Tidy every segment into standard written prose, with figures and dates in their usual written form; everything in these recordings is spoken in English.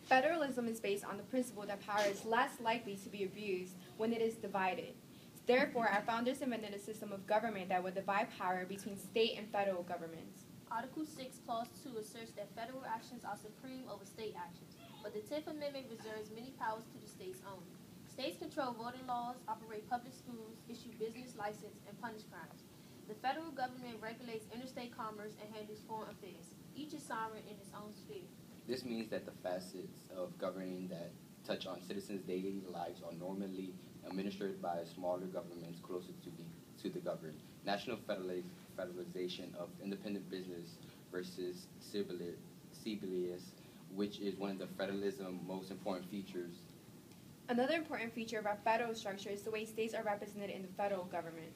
Federalism is based on the principle that power is less likely to be abused when it is divided. Therefore, our founders invented a system of government that would divide power between state and federal governments. Article 6, Clause 2 asserts that federal actions are supreme over state actions, but the 10th Amendment reserves many powers to the states only. States control voting laws, operate public schools, issue business license, and punish crimes. The federal government regulates interstate commerce and handles foreign affairs. Each is sovereign in its own sphere. This means that the facets of governing that touch on citizens' daily lives are normally administered by smaller governments closer to the governed. National federalization of independent business versus Sibelius, which is one of the federalism's most important features. Another important feature of our federal structure is the way states are represented in the federal government.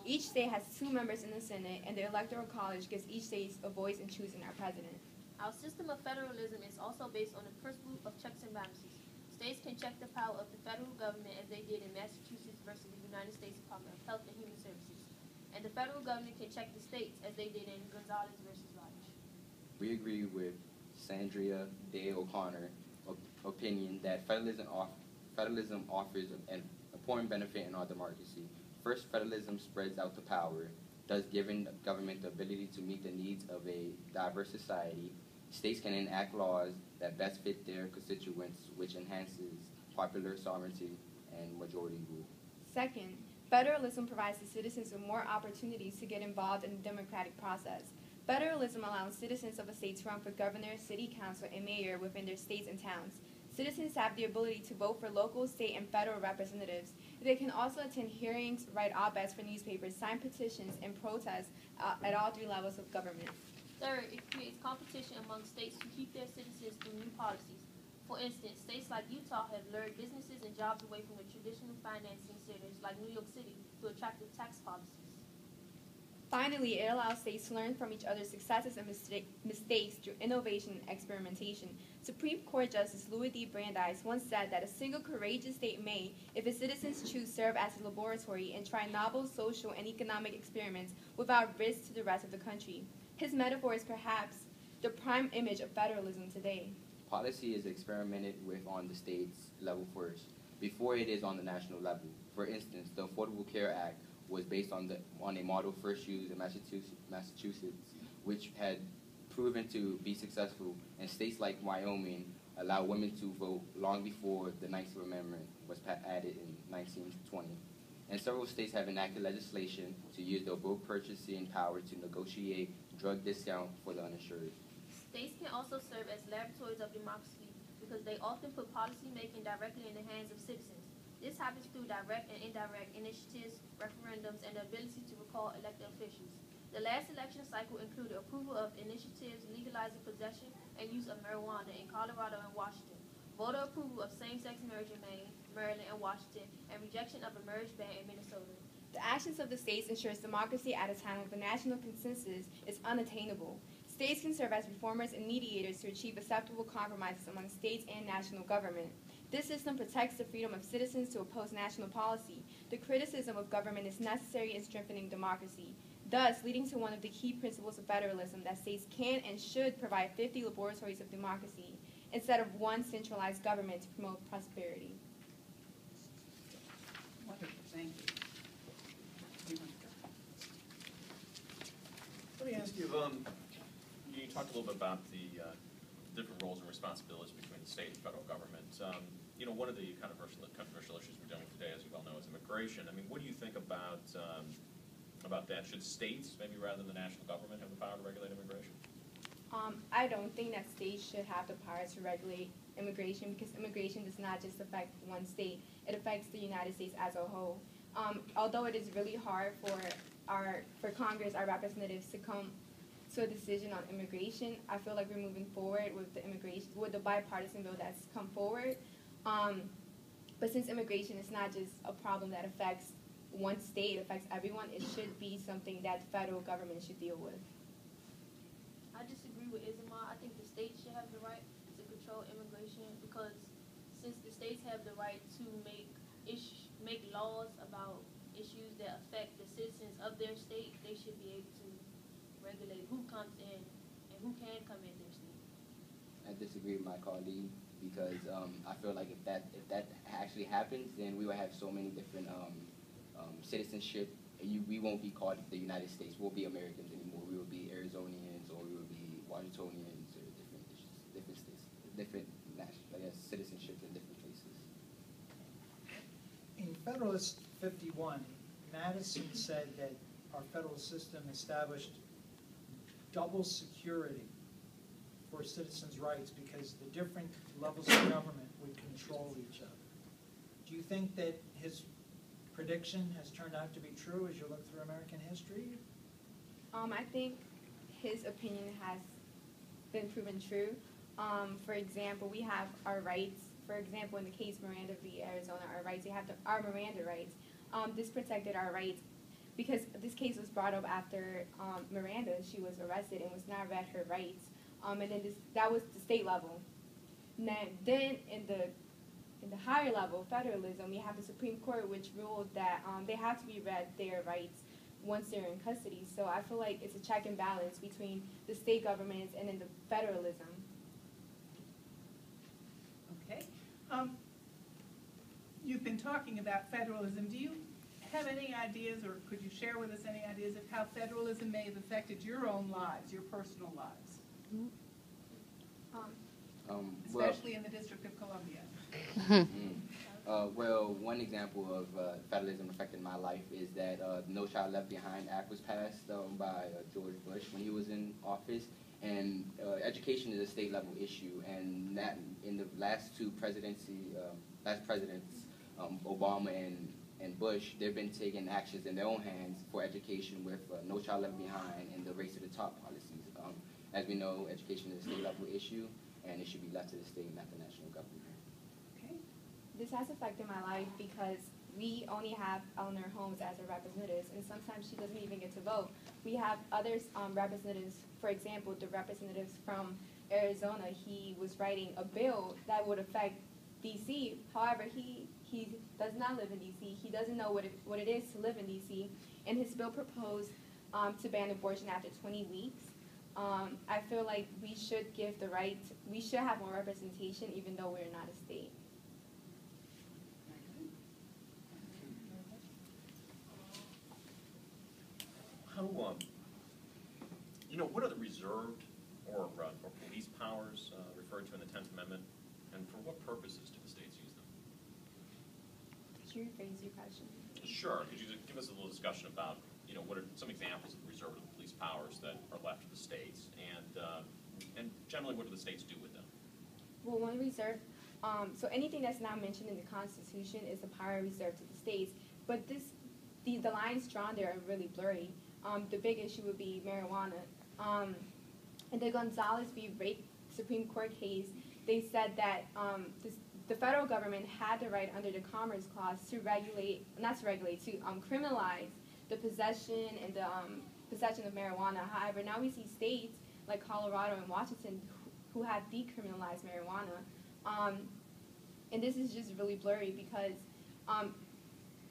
Each state has 2 members in the Senate, and the Electoral College gives each state a voice in choosing our president. Our system of federalism is also based on the principle of checks and balances. States can check the power of the federal government as they did in Massachusetts versus the United States Department of Health and Human Services. And the federal government can check the states as they did in Gonzalez versus Lodge. We agree with Sandria Day O'Connor opinion that federalism offers an important benefit in our democracy. First, federalism spreads out the power, thus giving government the ability to meet the needs of a diverse society. States can enact laws that best fit their constituents, which enhances popular sovereignty and majority rule. Second, federalism provides the citizens with more opportunities to get involved in the democratic process. Federalism allows citizens of a state to run for governor, city council, and mayor within their states and towns. Citizens have the ability to vote for local, state, and federal representatives. They can also attend hearings, write op-eds for newspapers, sign petitions, and protest at all 3 levels of government. Third, it creates competition among states to keep their citizens through new policies. For instance, states like Utah have lured businesses and jobs away from the traditional financing centers like New York City to attractive tax policies. Finally, it allows states to learn from each other's successes and mistakes through innovation and experimentation. Supreme Court Justice Louis D. Brandeis once said that a single courageous state may, if its citizens choose, serve as a laboratory and try novel social and economic experiments without risk to the rest of the country. His metaphor is perhaps the prime image of federalism today. Policy is experimented with on the state's level first, before it is on the national level. For instance, the Affordable Care Act was based on a model first used in Massachusetts, which had proven to be successful, and states like Wyoming allowed women to vote long before the 19th Amendment was added in 1920. And several states have enacted legislation to use their vote purchasing power to negotiate drug discount for the uninsured. States can also serve as laboratories of democracy because they often put policy making directly in the hands of citizens. This happens through direct and indirect initiatives, referendums, and the ability to recall elected officials. The last election cycle included approval of initiatives legalizing possession and use of marijuana in Colorado and Washington, voter approval of same-sex marriage in Maine, Maryland, and Washington, and rejection of a marriage ban in Minnesota. The actions of the states ensures democracy at a time when the national consensus is unattainable. States can serve as reformers and mediators to achieve acceptable compromises among states and national government. This system protects the freedom of citizens to oppose national policy. The criticism of government is necessary in strengthening democracy, thus leading to one of the key principles of federalism, that states can and should provide 50 laboratories of democracy instead of one centralized government to promote prosperity. Wonderful, thank you. Let me ask you, you talked a little bit about the different roles and responsibilities between the state and federal government. One of the controversial issues we're dealing with today, as you well know, is immigration. I mean, what do you think about that? Should states, maybe rather than the national government, have the power to regulate immigration? I don't think that states should have the power to regulate immigration, because immigration does not just affect one state. It affects the United States as a whole. Although it is really hard for Congress, our representatives, to come to a decision on immigration, I feel like we're moving forward with the bipartisan bill that's come forward. But since immigration is not just a problem that affects one state, it affects everyone, it should be something that the federal government should deal with. I disagree with Isma. I think the states should have the right to control immigration because since the states have the right to make laws about issues that affect the citizens of their state, they should be able to regulate who comes in and who can come in their state. At disagree with my colleague because I feel like if that actually happens, then we will have so many different citizenship. We won't be called the United States. We won't be Americans anymore. We will be Arizonians, or we will be Washingtonians, or different states, different citizenships in different places. In Federalist 51, Madison said that our federal system established double security for citizens' rights because the different levels of government would control each other. Do you think that his prediction has turned out to be true as you look through American history? I think his opinion has been proven true. For example, we have our rights. For example, in the case Miranda v. Arizona, our rights, we have our Miranda rights. This protected our rights because this case was brought up after Miranda, she was arrested and was not read her rights. And then that was the state level. Then in the higher level, federalism, we have the Supreme Court, which ruled that they have to be read their rights once they're in custody. So I feel like it's a check and balance between the state governments and then the federalism. Okay. You've been talking about federalism. Do you have any ideas, or could you share with us any ideas of how federalism may have affected your own lives, your personal lives? Especially in the District of Columbia. Well, one example of federalism affecting my life is that the No Child Left Behind Act was passed by George Bush when he was in office. And education is a state level issue, and that in the last two presidents, Obama and Bush, they've been taking actions in their own hands for education with No Child Left Behind and the Race to the Top policies. As we know, education is a state level issue, and it should be left to the state, not the national government. Okay. This has affected my life because we only have Eleanor Holmes as our representatives, and sometimes she doesn't even get to vote. We have other representatives, for example, the representatives from Arizona. He was writing a bill that would affect D.C. However, he does not live in D.C. He doesn't know what it is to live in D.C. And his bill proposed to ban abortion after 20 weeks. I feel like we should give the right, we should have more representation even though we're not a state. How, what are the reserved or police powers referred to in the 10th Amendment, and for what purposes do the states use them? Could you rephrase your question? Sure. Could you give us a little discussion about, what are some examples of reserved police powers that are left to the states, and generally what do the states do with them? Well, one reserve, so anything that's not mentioned in the Constitution is a power reserved to the states, but the lines drawn there are really blurry. The big issue would be marijuana. In the Gonzalez v. Rake Supreme Court case, they said that the federal government had the right under the Commerce Clause to criminalize the possession and the possession of marijuana. However, now we see states like Colorado and Washington who have decriminalized marijuana. And this is just really blurry because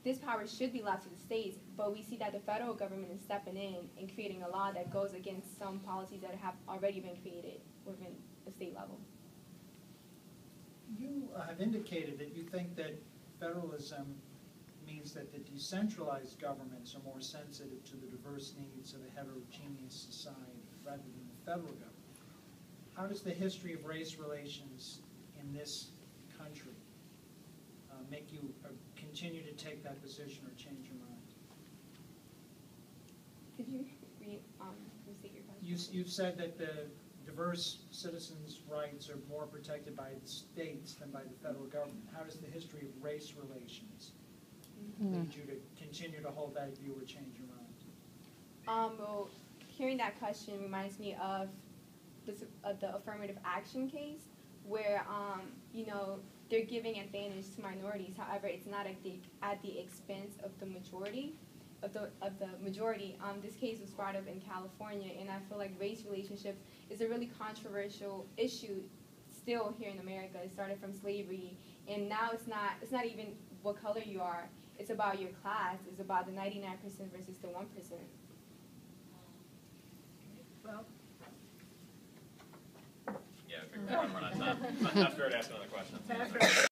this power should be left to the states, but we see that the federal government is stepping in and creating a law that goes against some policies that have already been created within the state level. You have indicated that you think that federalism means that the decentralized governments are more sensitive to the diverse needs of a heterogeneous society rather than the federal government. How does the history of race relations in this country make you continue to take that position or change your mind? Could you restate your question? You've said that the diverse citizens' rights are more protected by the states than by the federal government. How does the history of race relations lead you to continue to hold that view or change your mind? Well, hearing that question reminds me of the affirmative action case where, they're giving advantage to minorities. However, it's not at the expense of the majority. This case was brought up in California, and I feel like race relationships is a really controversial issue still here in America. It started from slavery, and now it's not even what color you are. It's about your class. It's about the 99% versus the 1%. Well, Yeah, We're running out of time. Not fair to ask another question. That's right.